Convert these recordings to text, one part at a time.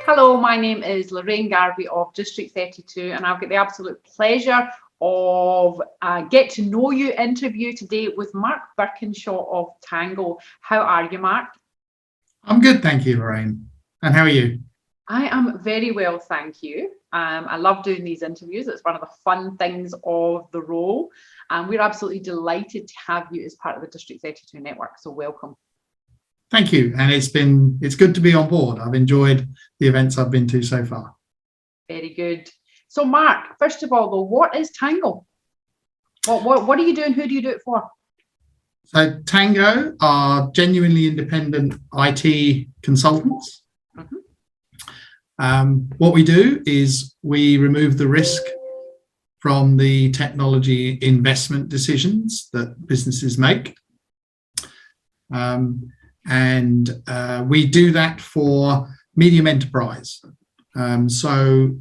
Hello, my name is Lorraine Garvey of District 32, and I've got the absolute pleasure of a get to know you interview today with Mark Birkinshaw of Tango. How are you, Mark? I'm good, thank you, Lorraine. And how are you? I am very well, thank you. I love doing these interviews. It's one of the fun things of the role, and we're absolutely delighted to have you as part of the District 32 network. So welcome. Thank you, and it's good to be on board. I've enjoyed the events I've been to so far. Very good. So, Mark, first of all, though, what is Tango? What do you do and who do you do it for? So Tango are genuinely independent IT consultants. What we do is we remove the risk from the technology investment decisions that businesses make. And we do that for medium enterprise. So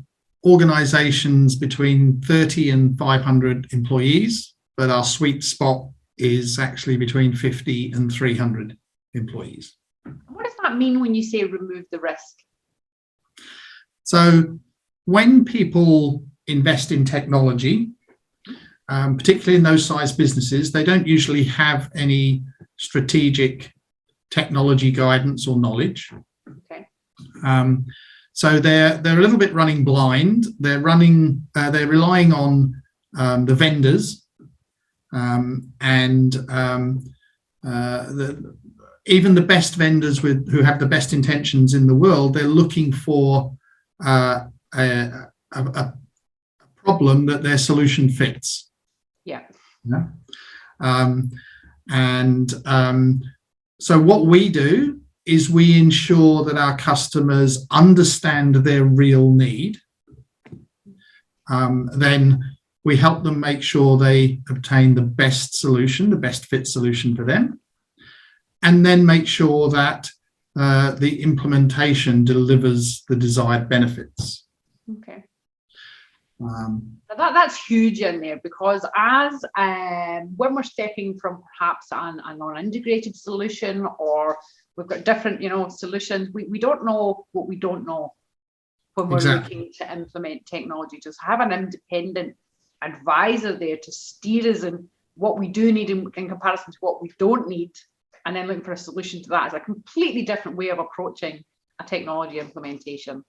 organizations between 30 and 500 employees, but our sweet spot is actually between 50 and 300 employees. What does that mean when you say remove the risk? So when people invest in technology, particularly in those size businesses, they don't usually have any strategic technology guidance or knowledge. Okay. So they're a little bit running blind. They're relying on the vendors, even the best vendors who have the best intentions in the world. They're looking for a problem that their solution fits. Yeah. So what we do is we ensure that our customers understand their real need. Then we help them make sure they obtain the best solution, the best fit solution for them, and then make sure that the implementation delivers the desired benefits. Okay. That's huge in there, because as when we're stepping from perhaps a non-integrated solution, or we've got different solutions, we don't know what we don't know when we're looking to implement technology. Just have an independent advisor there to steer us in what we do need in comparison to what we don't need, and then looking for a solution to that is a completely different way of approaching a technology implementation.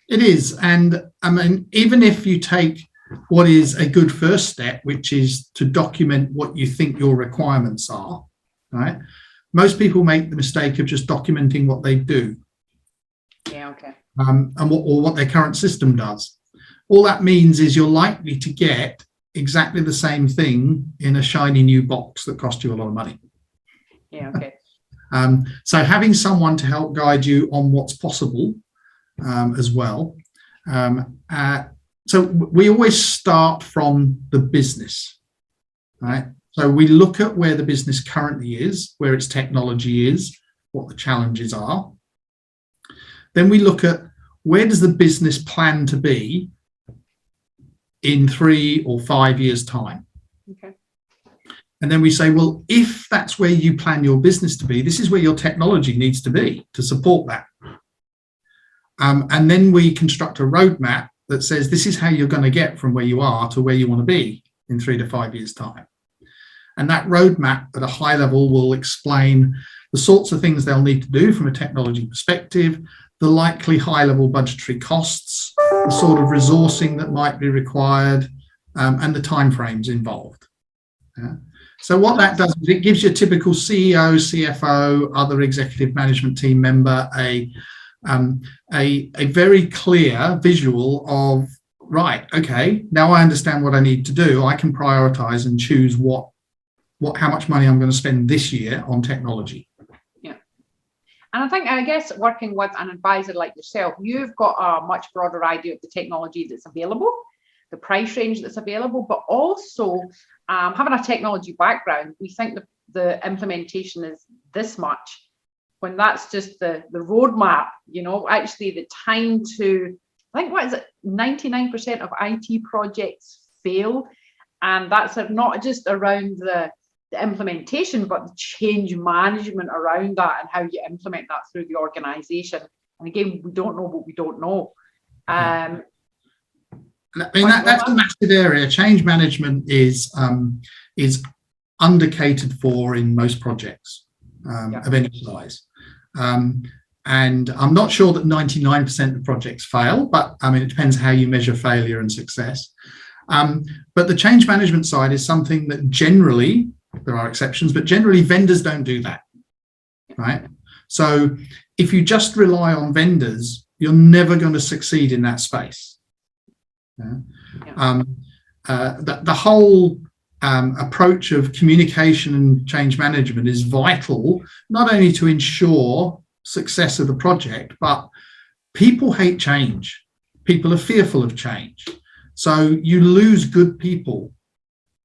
It is. And I mean, even if you take what is a good first step, which is to document what you think your requirements are, right? Most people make the mistake of just documenting what they do. Yeah, okay. Or what their current system does. All that means is you're likely to get exactly the same thing in a shiny new box that costs you a lot of money. Yeah, okay. So having someone to help guide you on what's possible as well. So we always start from the business, right? So we look at where the business currently is, where its technology is, what the challenges are. Then we look at where does the business plan to be in 3 or 5 years' time. Okay. And then we say, well, if that's where you plan your business to be, this is where your technology needs to be to support that. And then we construct a roadmap that says this is how you're going to get from where you are to where you want to be in 3 to 5 years' time. And that roadmap at a high level will explain the sorts of things they'll need to do from a technology perspective, the likely high-level budgetary costs, the sort of resourcing that might be required, and the timeframes involved. Yeah. So what that does is it gives your typical CEO, CFO, other executive management team member a very clear visual of, right, okay, now I understand what I need to do. I can prioritize and choose how much money I'm going to spend this year on technology. Yeah. And I guess working with an advisor like yourself, you've got a much broader idea of the technology that's available, the price range that's available, but also having a technology background, we think the implementation is this much, when that's just the roadmap. Actually the time to, I think, what is it, 99% of IT projects fail, and that's not just around the implementation, but the change management around that and how you implement that through the organization. And again, we don't know what we don't know. I mean, that's a massive area. Change management is undercatered for in most projects of any size. And I'm not sure that 99% of projects fail, but I mean, it depends how you measure failure and success. But the change management side is something that generally, there are exceptions, but generally vendors don't do that, right? So if you just rely on vendors, you're never going to succeed in that space. The whole approach of communication and change management is vital, not only to ensure success of the project, but people hate change. People are fearful of change. So you lose good people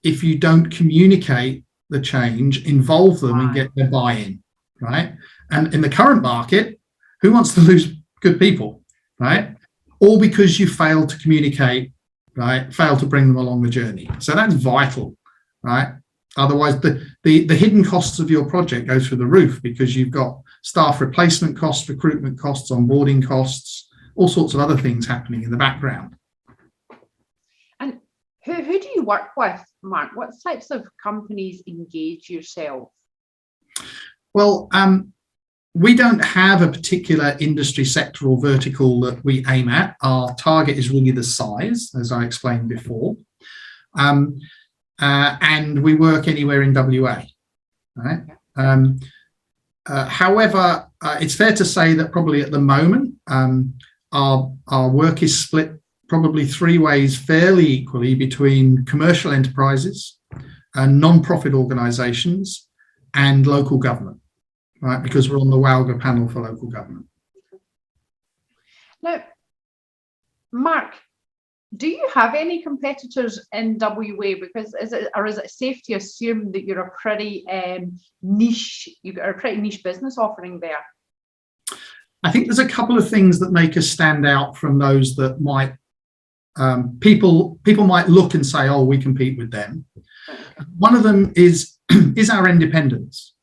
if you don't communicate the change, involve them and get their buy-in, right? And in the current market, who wants to lose good people, right? All because you failed to communicate, right? Failed to bring them along the journey. So that's vital, right? Otherwise, the hidden costs of your project go through the roof because you've got staff replacement costs, recruitment costs, onboarding costs, all sorts of other things happening in the background. And who do you work with, Mark? What types of companies engage yourself? Well, we don't have a particular industry sectoral vertical that we aim at. Our target is really the size, as I explained before. And we work anywhere in WA, right? However, it's fair to say that probably at the moment, our work is split probably three ways fairly equally between commercial enterprises, non-profit organisations, and local government, right? Because we're on the WALGA panel for local government. Now, Mark, do you have any competitors in WA? Because is it safe to assume that you're a pretty niche, you've got a pretty niche business offering there? I think there's a couple of things that make us stand out from those that might people might look and say, oh, we compete with them. Okay. One of them is our independence,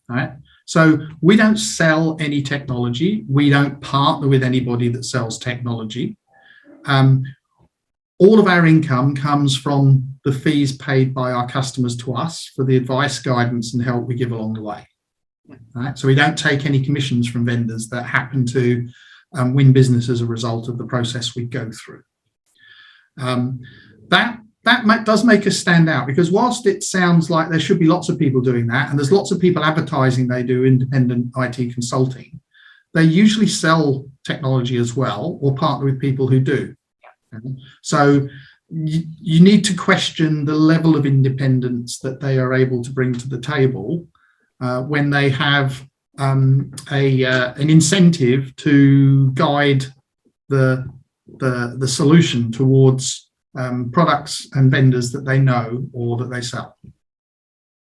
right? So we don't sell any technology. We don't partner with anybody that sells technology. All of our income comes from the fees paid by our customers to us for the advice, guidance, and help we give along the way. Right? So we don't take any commissions from vendors that happen to win business as a result of the process we go through. That does make us stand out, because whilst it sounds like there should be lots of people doing that, and there's lots of people advertising they do independent IT consulting, they usually sell technology as well or partner with people who do. So you need to question the level of independence that they are able to bring to the table when they have an incentive to guide the solution towards products and vendors that they know or that they sell.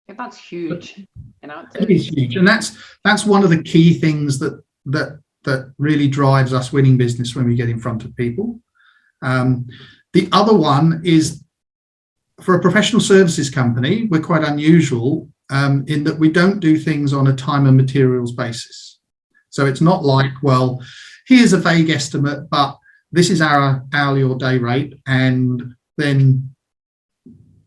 Yeah, that's huge. It is huge, and that's one of the key things that really drives us winning business when we get in front of people. The other one is, for a professional services company, we're quite unusual in that we don't do things on a time and materials basis. So it's not like, well, here's a vague estimate, but this is our hourly or day rate, and then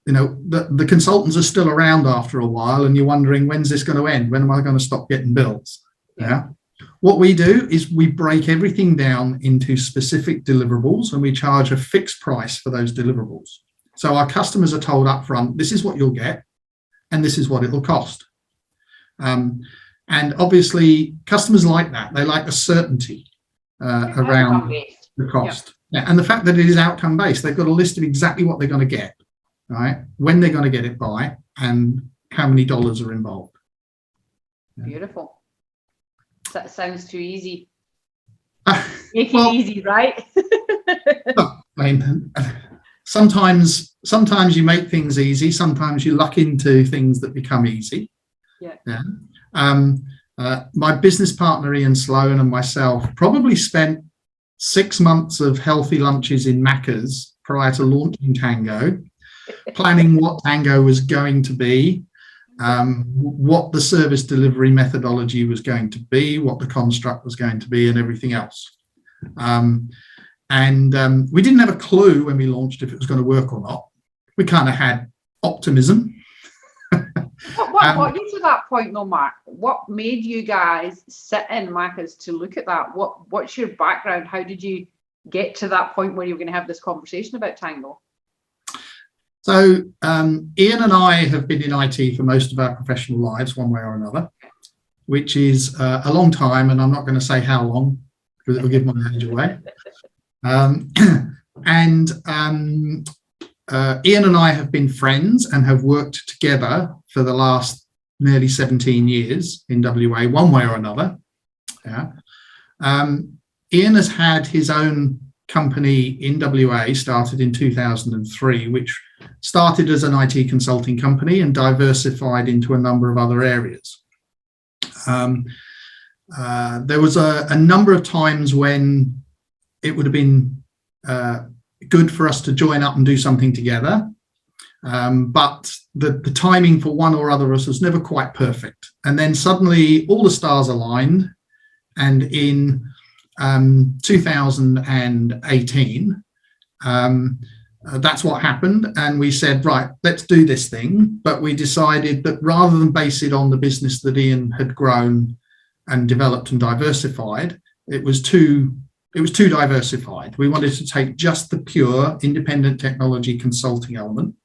the consultants are still around after a while, and you're wondering, when's this going to end? When am I going to stop getting bills? Yeah. What we do is we break everything down into specific deliverables, and we charge a fixed price for those deliverables. So our customers are told up front, this is what you'll get, and this is what it'll cost. And obviously, customers like that. They like the certainty around the cost. Yeah. And the fact that it is outcome-based, they've got a list of exactly what they're going to get, right? When they're going to get it by, and how many dollars are involved. Yeah. Beautiful. That sounds too easy. Make it easy, right? I mean, sometimes you make things easy. Sometimes you luck into things that become easy. Yeah. My business partner Ian Sloan and myself probably spent 6 months of healthy lunches in Macca's prior to launching Tango, planning what Tango was going to be, what the service delivery methodology was going to be, what the construct was going to be, and everything else. We didn't have a clue when we launched if it was going to work or not. We kind of had optimism. What got you to that point though, Mark? What made you guys sit in Macca's to look at that? What's your background? How did you get to that point where you were going to have this conversation about Tango? So Ian and I have been in IT for most of our professional lives, one way or another, which is a long time, and I'm not going to say how long because it'll give my age away. Ian and I have been friends and have worked together for the last nearly 17 years in WA, one way or another. Yeah. Ian has had his own company in WA, started in 2003, which started as an IT consulting company and diversified into a number of other areas. There was a number of times when it would have been good for us to join up and do something together. But the timing for one or other of us was never quite perfect. And then suddenly all the stars aligned. And in 2018, that's what happened. And we said, right, let's do this thing. But we decided that rather than base it on the business that Ian had grown and developed and diversified, it was too diversified. We wanted to take just the pure independent technology consulting element,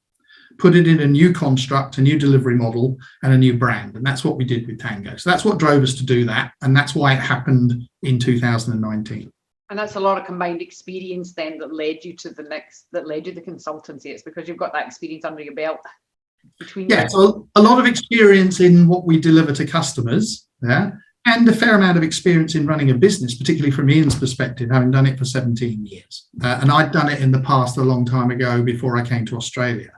put it in a new construct, a new delivery model, and a new brand. And that's what we did with Tango. So that's what drove us to do that. And that's why it happened in 2019. And that's a lot of combined experience then that led you to the consultancy. It's because you've got that experience under your belt. So a lot of experience in what we deliver to customers, yeah, and a fair amount of experience in running a business, particularly from Ian's perspective, having done it for 17 years. And I'd done it in the past a long time ago before I came to Australia.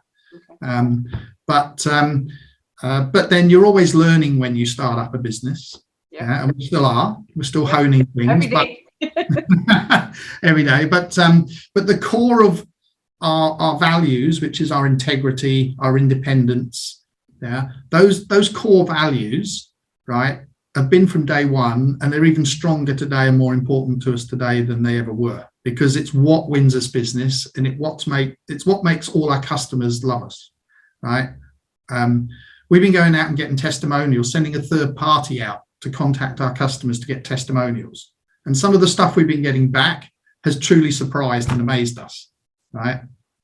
Okay. But then you're always learning when you start up a business. Yeah. And we still are. We're still honing things. Every day. Every day. But the core of our values, which is our integrity, our independence, those core values, right, have been from day one, and they're even stronger today and more important to us today than they ever were, because it's what wins us business, and it's what makes all our customers love us, right? We've been going out and getting testimonials, sending a third party out to contact our customers to get testimonials. And some of the stuff we've been getting back has truly surprised and amazed us, right?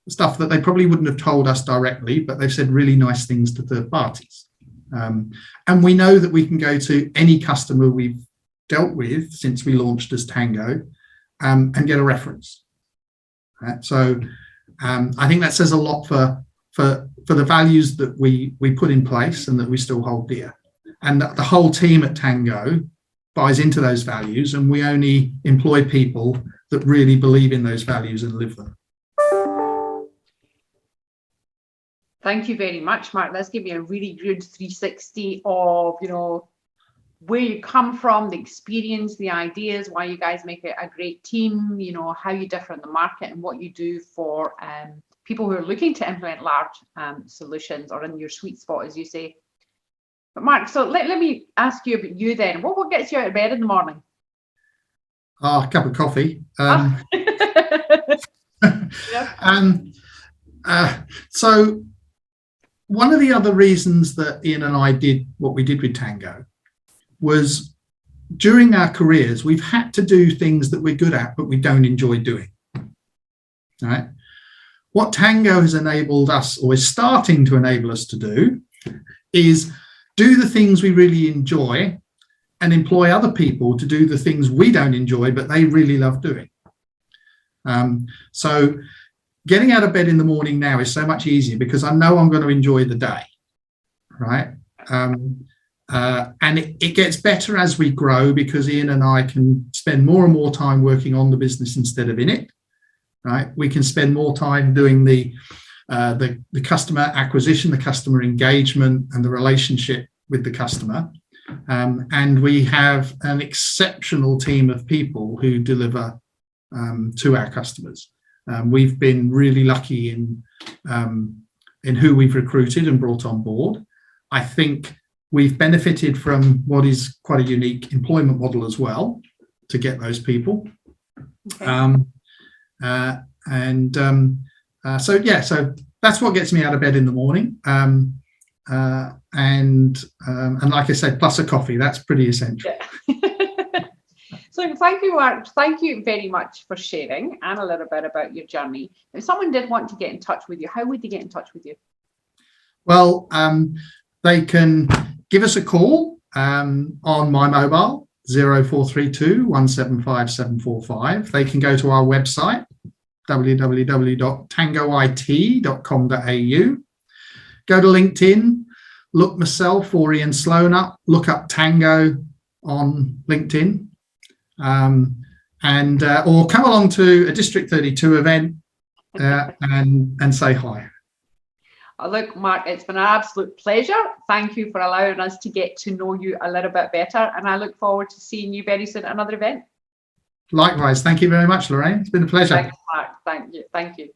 Stuff that they probably wouldn't have told us directly, but they've said really nice things to third parties. And we know that we can go to any customer we've dealt with since we launched as Tango and get a reference. So I think that says a lot for the values that we put in place and that we still hold dear. And the whole team at Tango buys into those values, and we only employ people that really believe in those values and live them. Thank you very much, Mark. That's given me a really good 360 of, where you come from, the experience, the ideas, why you guys make it a great team, how you differ in the market and what you do for people who are looking to implement large solutions or in your sweet spot, as you say. But Mark, so let me ask you about you then. What gets you out of bed in the morning? A cup of coffee. So one of the other reasons that Ian and I did what we did with Tango was during our careers, we've had to do things that we're good at, but we don't enjoy doing. Right? What Tango has enabled us, or is starting to enable us to do, is do the things we really enjoy and employ other people to do the things we don't enjoy, but they really love doing. So getting out of bed in the morning now is so much easier because I know I'm going to enjoy the day, right? And it gets better as we grow because Ian and I can spend more and more time working on the business instead of in it, right? We can spend more time doing the customer acquisition, the customer engagement, and the relationship with the customer. And we have an exceptional team of people who deliver to our customers. We've been really lucky in who we've recruited and brought on board. I think we've benefited from what is quite a unique employment model as well to get those people. Okay. So that's what gets me out of bed in the morning. And like I said, plus a coffee, that's pretty essential. Yeah. So thank you, Mark. Thank you very much for sharing and a little bit about your journey. If someone did want to get in touch with you, how would they get in touch with you? Well, they can give us a call on my mobile, 0432 175 745. They can go to our website, www.tangoit.com.au. Go to LinkedIn, look myself or Ian Sloan up, look up Tango on LinkedIn, or come along to a District 32 event and say hi. Look, Mark, it's been an absolute pleasure. Thank you for allowing us to get to know you a little bit better, and I look forward to seeing you very soon at another event. Likewise. Thank you very much, Lorraine. It's been a pleasure. Thanks, Mark. Thank you. Thank you.